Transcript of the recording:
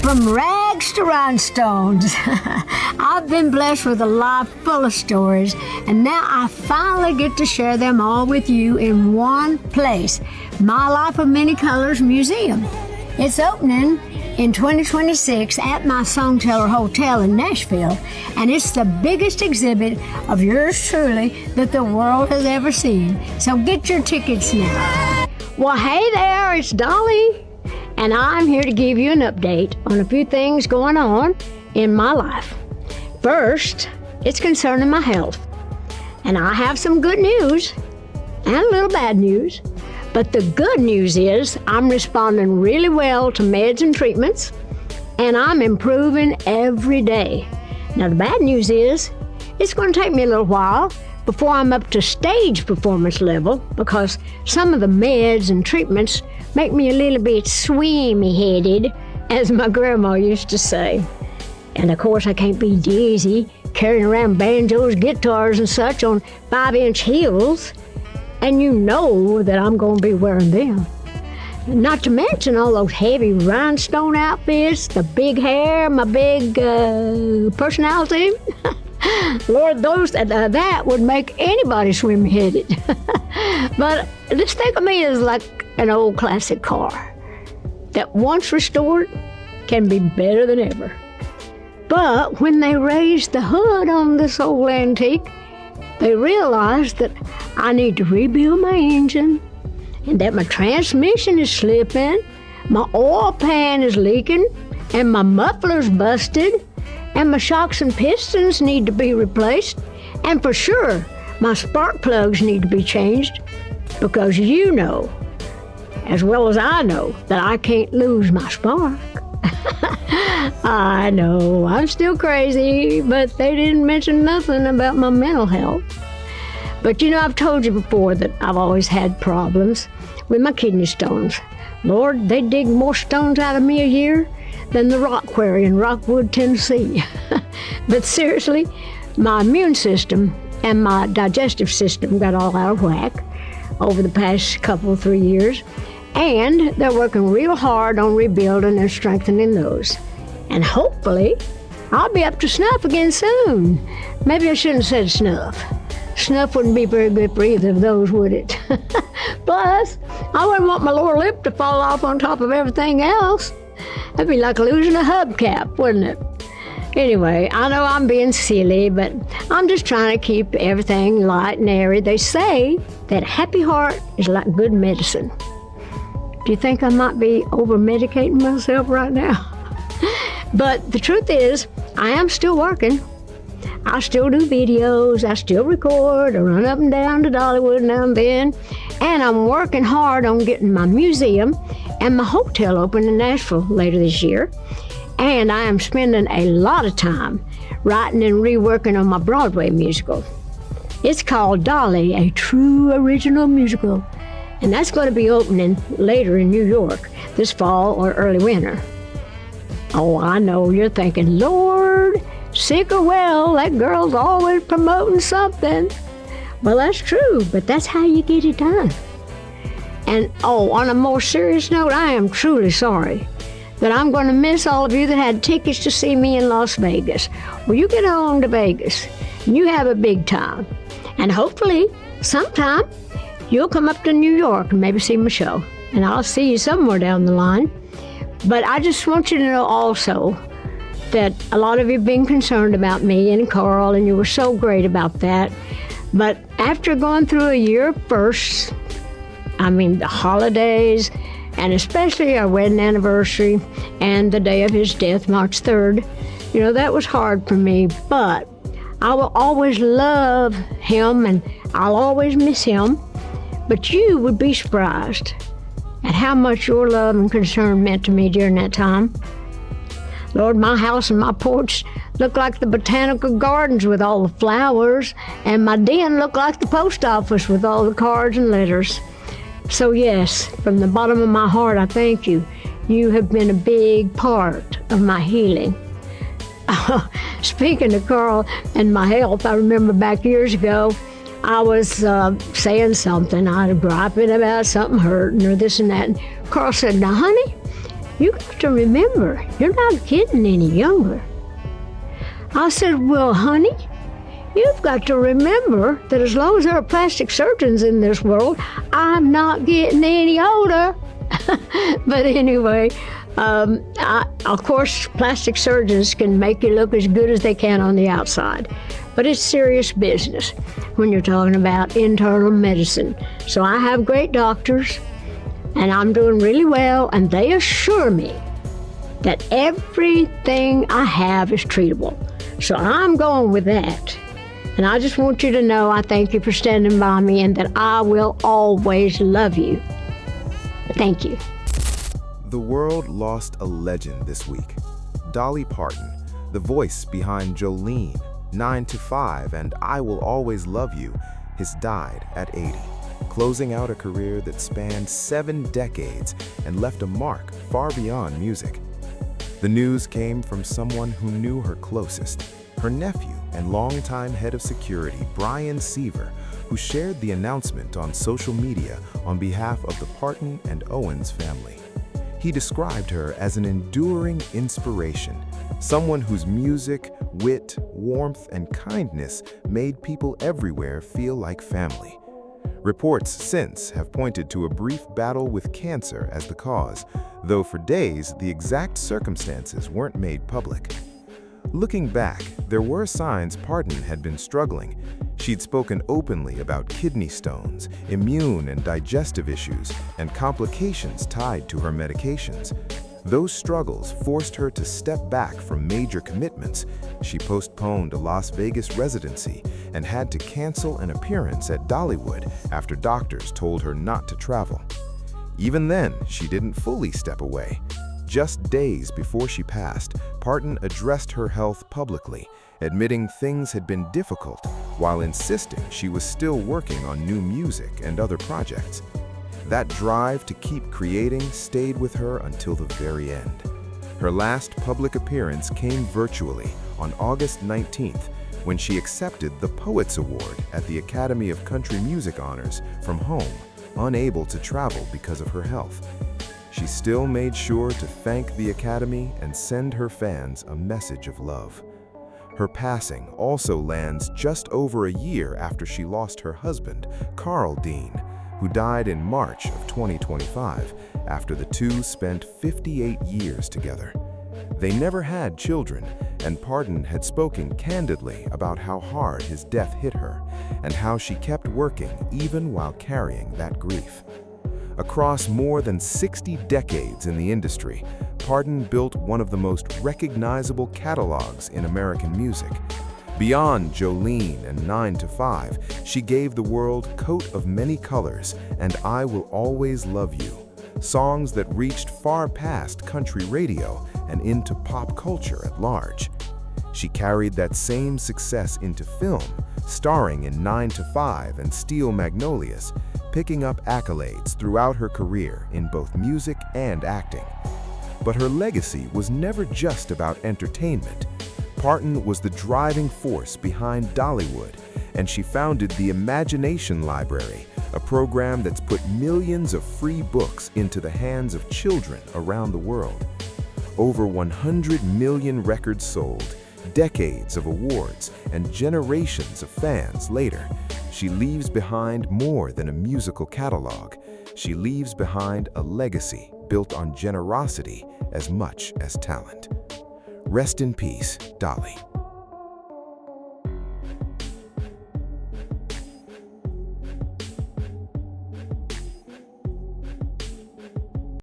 From rags to rhinestones, I've been blessed with a life full of stories, and now I finally get to share them all with you in one place, My Life of Many Colors Museum. It's opening in 2026 at my Songteller Hotel in Nashville, and it's the biggest exhibit of yours truly that the world has ever seen. So get your tickets now. Well, hey there, it's Dolly. And I'm here to give you an update on a few things going on in my life. First, it's concerning my health. And I have some good news and a little bad news. But the good news is I'm responding really well to meds and treatments, and I'm improving every day. Now, the bad news is it's going to take me a little while before I'm up to stage performance level, because some of the meds and treatments make me a little bit swimmy-headed, as my grandma used to say. And of course, I can't be dizzy carrying around banjos, guitars, and such on 5-inch heels. And you know that I'm going to be wearing them. Not to mention all those heavy rhinestone outfits, the big hair, my big personality. Lord, that would make anybody swim-headed. But just think of me as like an old classic car that once restored can be better than ever. But when they raised the hood on this old antique, they realized that I need to rebuild my engine, and that my transmission is slipping, my oil pan is leaking, and my muffler's busted, and my shocks and pistons need to be replaced, and for sure, my spark plugs need to be changed, because you know, as well as I know, that I can't lose my spark. I know, I'm still crazy, but they didn't mention nothing about my mental health. But you know, I've told you before that I've always had problems with my kidney stones. Lord, they dig more stones out of me a year than the rock quarry in Rockwood, Tennessee. But seriously, my immune system and my digestive system got all out of whack over the past 3 years, and they're working real hard on rebuilding and strengthening those. And hopefully, I'll be up to snuff again soon. Maybe I shouldn't have said snuff. Snuff wouldn't be very good for either of those, would it? Plus, I wouldn't want my lower lip to fall off on top of everything else. That'd be like losing a hubcap, wouldn't it? Anyway, I know I'm being silly, but I'm just trying to keep everything light and airy. They say that a happy heart is like good medicine. Do you think I might be over-medicating myself right now? But the truth is, I am still working. I still do videos, I still record, I run up and down to Dollywood now and then, and I'm working hard on getting my museum and my hotel open in Nashville later this year. And I am spending a lot of time writing and reworking on my Broadway musical. It's called Dolly, a true original musical, and that's going to be opening later in New York this fall or early winter. Oh, I know you're thinking, Lord, sick or well, that girl's always promoting something. Well, that's true, but that's how you get it done. And on a more serious note, I am truly sorry that I'm going to miss all of you that had tickets to see me in Las Vegas. Well, you get on to Vegas, and you have a big time. And hopefully, sometime, you'll come up to New York and maybe see my show. And I'll see you somewhere down the line. But I just want you to know also that a lot of you have been concerned about me and Carl, and you were so great about that. But after going through a year of firsts, the holidays, and especially our wedding anniversary and the day of his death, March 3rd, that was hard for me. But I will always love him, and I'll always miss him. But you would be surprised at how much your love and concern meant to me during that time. Lord, my house and my porch looked like the botanical gardens with all the flowers, and my den looked like the post office with all the cards and letters. So yes, from the bottom of my heart, I thank you. You have been a big part of my healing. Speaking of Carl and my health, I remember back years ago, I was saying something, I was griping about something hurting or this and that. And Carl said, now, honey, You got to remember, you're not getting any younger. I said, well, honey, you've got to remember that as long as there are plastic surgeons in this world, I'm not getting any older. But anyway, of course, plastic surgeons can make you look as good as they can on the outside. But it's serious business when you're talking about internal medicine. So I have great doctors, and I'm doing really well, and they assure me that everything I have is treatable. So I'm going with that. And I just want you to know I thank you for standing by me and that I will always love you. Thank you. The world lost a legend this week. Dolly Parton, the voice behind Jolene, 9 to 5, and I Will Always Love You, has died at 80, closing out a career that spanned 7 decades and left a mark far beyond music. The news came from someone who knew her closest, her nephew and longtime head of security, Brian Seaver, who shared the announcement on social media on behalf of the Parton and Owens family. He described her as an enduring inspiration, someone whose music, wit, warmth, and kindness made people everywhere feel like family. Reports since have pointed to a brief battle with cancer as the cause, though for days the exact circumstances weren't made public. Looking back, there were signs Parton had been struggling. She'd spoken openly about kidney stones, immune and digestive issues, and complications tied to her medications. Those struggles forced her to step back from major commitments. She postponed a Las Vegas residency and had to cancel an appearance at Dollywood after doctors told her not to travel. Even then, she didn't fully step away. Just days before she passed, Parton addressed her health publicly, admitting things had been difficult while insisting she was still working on new music and other projects. That drive to keep creating stayed with her until the very end. Her last public appearance came virtually on August 19th, when she accepted the Poets Award at the Academy of Country Music Honors from home, unable to travel because of her health. She still made sure to thank the Academy and send her fans a message of love. Her passing also lands just over a year after she lost her husband, Carl Dean, who died in March of 2025 after the two spent 58 years together. They never had children, and Parton had spoken candidly about how hard his death hit her and how she kept working even while carrying that grief. Across more than 60 decades in the industry, Parton built one of the most recognizable catalogs in American music. Beyond Jolene and 9 to 5, she gave the world Coat of Many Colors and I Will Always Love You, songs that reached far past country radio and into pop culture at large. She carried that same success into film, starring in 9 to 5 and Steel Magnolias, picking up accolades throughout her career in both music and acting. But her legacy was never just about entertainment. Parton was the driving force behind Dollywood, and she founded the Imagination Library, a program that's put millions of free books into the hands of children around the world. Over 100 million records sold, decades of awards, and generations of fans later, she leaves behind more than a musical catalog. She leaves behind a legacy built on generosity as much as talent. Rest in peace, Dolly.